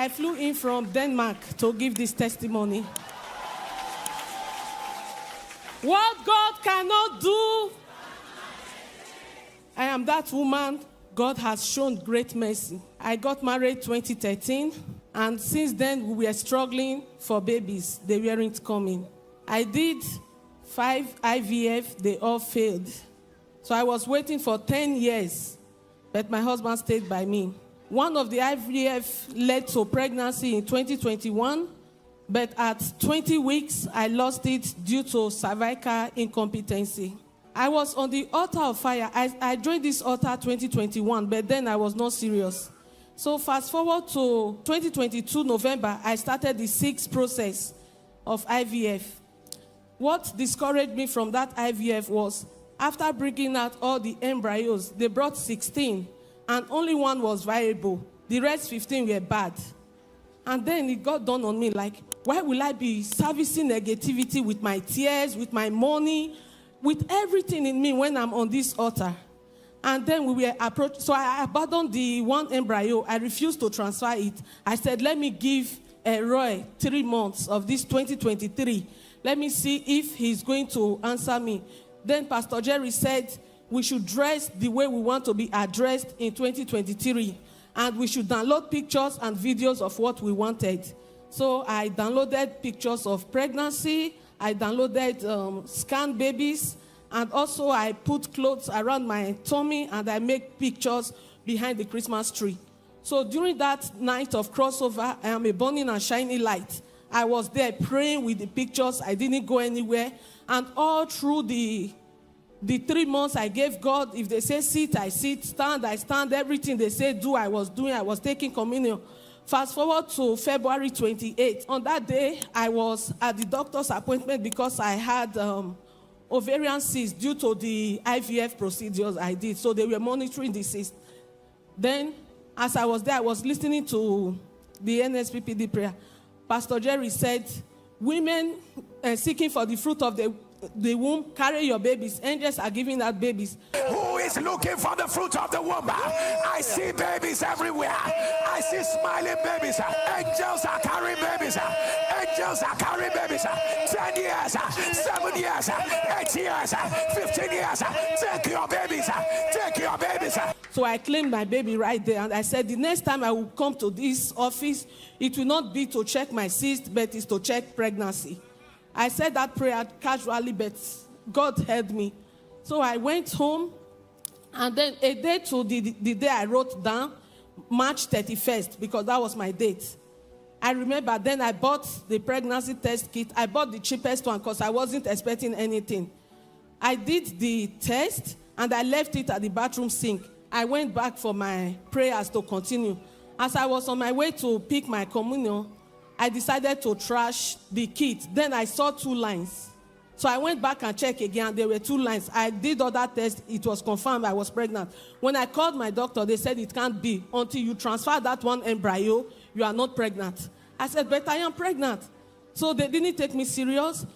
I flew in from Denmark to give this testimony. What God cannot do, I am that woman. God has shown great mercy. I got married 2013, and since then we were struggling for babies. They weren't coming. I did 5 IVF, they all failed. So I was waiting for 10 years, but my husband stayed by me. One of the IVF led to pregnancy in 2021, but at 20 weeks, I lost it due to cervical incompetency. I was on the altar of fire. I joined this altar 2021, but then I was not serious. So fast forward to 2022 November, I started the 6th process of IVF. What discouraged me from that IVF was, after bringing out all the embryos, they brought 16, and only one was viable. The rest 15 were bad. And then it got done on me, like, why will I be servicing negativity with my tears, with my money, with everything in me when I'm on this altar? And then we were approached. So I abandoned the one embryo. I refused to transfer it. I said, let me give Roy 3 months of this 2023. Let me see if he's going to answer me. Then Pastor Jerry said, we should dress the way we want to be addressed in 2023. And we should download pictures and videos of what we wanted. So I downloaded pictures of pregnancy. I downloaded scanned babies. And also I put clothes around my tummy, and I make pictures behind the Christmas tree. So during that night of crossover, I am a burning and shiny light. I was there praying with the pictures. I didn't go anywhere. And all through the 3 months I gave God, if they say sit, I sit, stand, I stand, everything they say do, I was doing. I was taking communion. Fast forward to February 28th. On that day, I was at the doctor's appointment because I had ovarian cyst due to the IVF procedures I did. So they were monitoring the cyst. Then, as I was there, I was listening to the NSPPD prayer. Pastor Jerry said, women seeking for the fruit of the womb, carry your babies. Angels are giving out babies. Who is looking for the fruit of the womb? I see babies everywhere. I see smiling babies. Angels are carrying babies. Angels are carrying babies. 10 years, 7 years, 8 years, 15 years. Take your babies. Take your babies. So I claimed my baby right there, and I said, the next time I will come to this office, it will not be to check my cyst, but it's to check pregnancy. I said that prayer casually, but God helped me. So I went home, and then a day to the day I wrote down, March 31st, because that was my date. I remember then I bought the pregnancy test kit. I bought the cheapest one because I wasn't expecting anything. I did the test, and I left it at the bathroom sink. I went back for my prayers to continue. As I was on my way to pick my communion, I decided to trash the kit. Then I saw 2 lines. So I went back and checked again. There were 2 lines. I did other tests. It was confirmed I was pregnant. When I called my doctor, they said it can't be. Until you transfer that one embryo, you are not pregnant. I said, but I am pregnant. So they didn't take me serious.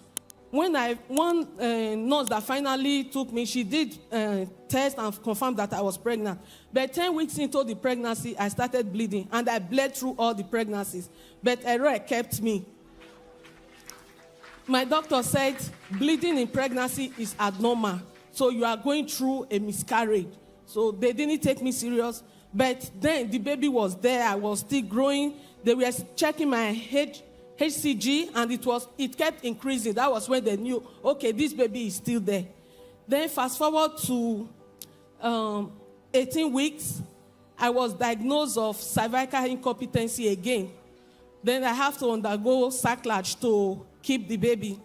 When one nurse that finally took me, she did test and confirmed that I was pregnant. But 10 weeks into the pregnancy, I started bleeding, and I bled through all the pregnancies. But Error kept me. My doctor said, bleeding in pregnancy is abnormal, so you are going through a miscarriage. So they didn't take me serious. But then the baby was there. I was still growing. They were checking my HCG, and it kept increasing. That was when they knew, okay, this baby is still there. Then fast forward to 18 weeks, I was diagnosed of cervical incompetency again. Then I have to undergo sacrilege to keep the baby.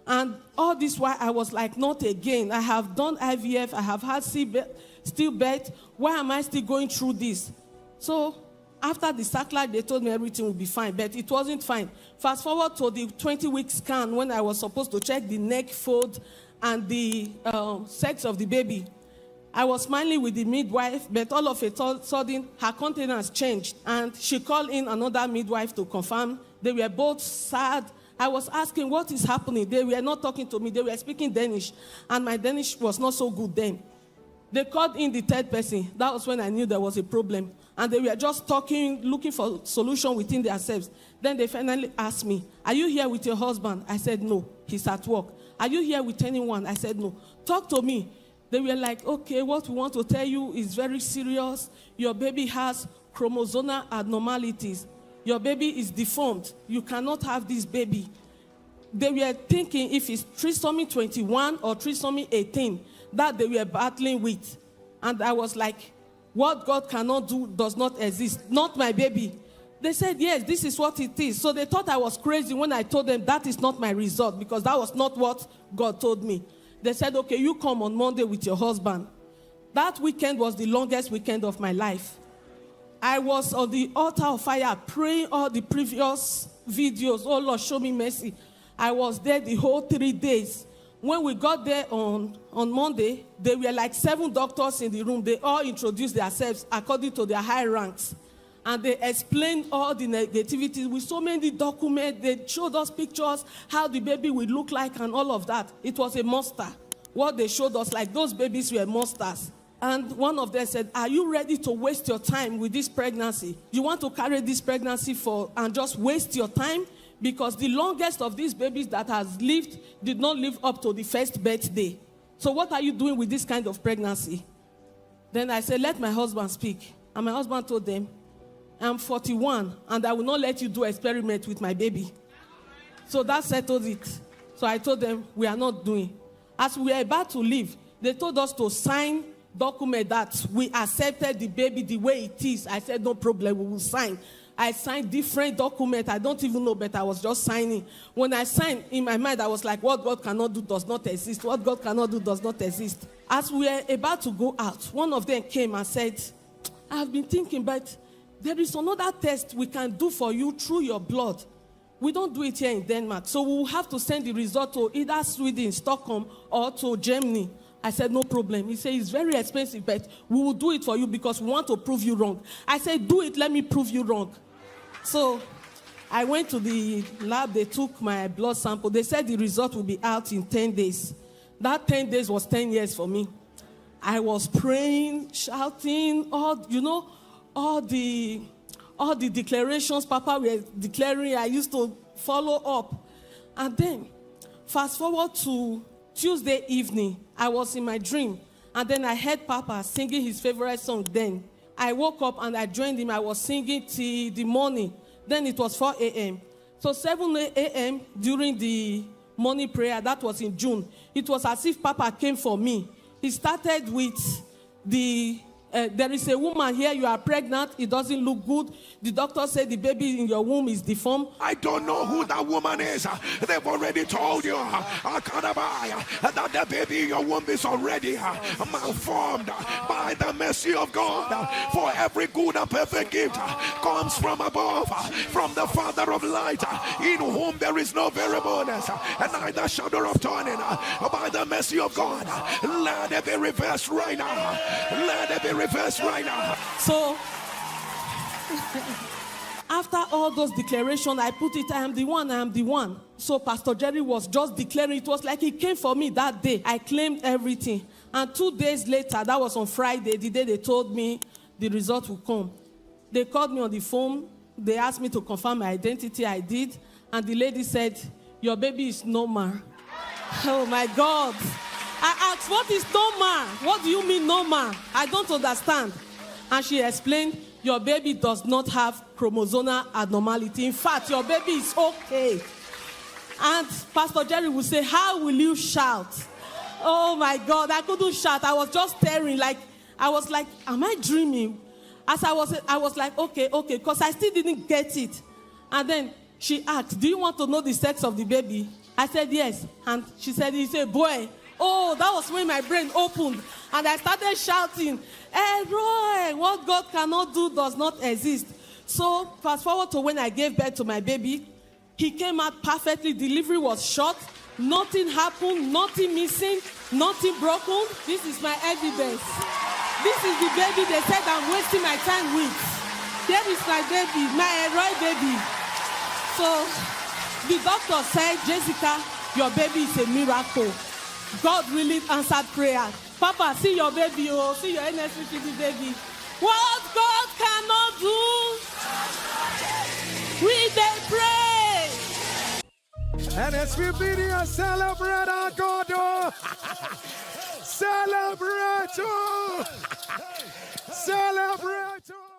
And all this while, I was like, not again. I have done IVF. I have had stillbirth. Why am I still going through this? So after the sacrilege, they told me everything would be fine, but it wasn't fine. Fast forward to the 20-week scan when I was supposed to check the neck fold and the sex of the baby. I was smiling with the midwife, but all of a sudden, her countenance changed, and she called in another midwife to confirm. They were both sad. I was asking, what is happening? They were not talking to me. They were speaking Danish, and my Danish was not so good then. They called in the third person. That was when I knew there was a problem. And they were just talking, looking for solution within themselves. Then they finally asked me, are you here with your husband? I said, no, he's at work. Are you here with anyone? I said, no. Talk to me. They were like, okay, what we want to tell you is very serious. Your baby has chromosomal abnormalities. Your baby is deformed. You cannot have this baby. They were thinking if it's trisomy 21 or trisomy 18 that they were battling with. And I was like, what God cannot do does not exist. Not my baby. They said, yes, this is what it is. So they thought I was crazy when I told them that is not my result, because that was not what God told me. They said, okay, you come on Monday with your husband. That weekend was the longest weekend of my life. I was on the altar of fire praying all the previous videos. Oh, Lord, show me mercy. I was there the whole 3 days. When we got there on Monday, there were like 7 doctors in the room. They all introduced themselves according to their high ranks. And they explained all the negativities with so many documents. They showed us pictures, how the baby would look like and all of that. It was a monster. What they showed us, like those babies were monsters. And one of them said, are you ready to waste your time with this pregnancy? You want to carry this pregnancy and just waste your time? Because the longest of these babies that has lived did not live up to the first birthday. So what are you doing with this kind of pregnancy? Then I said, let my husband speak. And my husband told them, I'm 41, and I will not let you do experiment with my baby. So that settled it. So I told them, we are not doing. As we were about to leave, they told us to sign document that we accepted the baby the way it is. I said, no problem, we will sign. I signed different documents. I don't even know, but I was just signing. When I signed, in my mind, I was like, what God cannot do does not exist. What God cannot do does not exist. As we were about to go out, one of them came and said, I have been thinking, but there is another test we can do for you through your blood. We don't do it here in Denmark. So we will have to send the result to either Sweden, Stockholm, or to Germany. I said, no problem. He said, it's very expensive, but we will do it for you because we want to prove you wrong. I said, do it, let me prove you wrong. So I went to the lab, they took my blood sample. They said the result will be out in 10 days. That 10 days was 10 years for me. I was praying, shouting, all the declarations Papa were declaring, I used to follow up. And then, fast forward to Tuesday evening, I was in my dream. And then I heard Papa singing his favorite song then. I woke up and I joined him. I was singing till the morning. Then it was 4 a.m. So 7 a.m. during the morning prayer, that was in June. It was as if Papa came for me. He started with there is a woman here, you are pregnant, it doesn't look good. The doctor said the baby in your womb is deformed. I don't know who that woman is. They've already told you that the baby in your womb is already malformed by the mercy of God. For every good and perfect gift comes from above, from the Father of light, in whom there is no variableness and neither shadow of turning. By the mercy of God, let it be reversed right now. Let it be reversed right now. So after all those declarations, I put it, I am the one, I am the one. So Pastor Jerry was just declaring, it was like he came for me that day. I claimed everything. And 2 days later, that was on Friday, the day they told me the result would come. They called me on the phone. They asked me to confirm my identity. I did. And the lady said, your baby is normal. Oh my God. I asked, what is normal? What do you mean normal? I don't understand. And she explained, your baby does not have chromosomal abnormality. In fact, your baby is okay. And Pastor Jerry would say, how will you shout? Oh my God, I couldn't shout. I was just staring I was like, am I dreaming? As I was like, okay, because I still didn't get it. And then she asked, do you want to know the sex of the baby? I said, yes. And she said, it's a boy. Oh, that was when my brain opened. And I started shouting, Roy, what God cannot do does not exist. So fast forward to when I gave birth to my baby. He came out perfectly. Delivery was short. Nothing happened. Nothing missing. Nothing broken. This is my evidence. This is the baby they said I'm wasting my time with. There is my baby, my Roy baby. So the doctor said, Jessica, your baby is a miracle. God really answered prayer. Papa, see your baby, see your NSPPD baby. What God cannot do, we they pray. NSPPD, celebrate our God. Celebrate. Celebrate.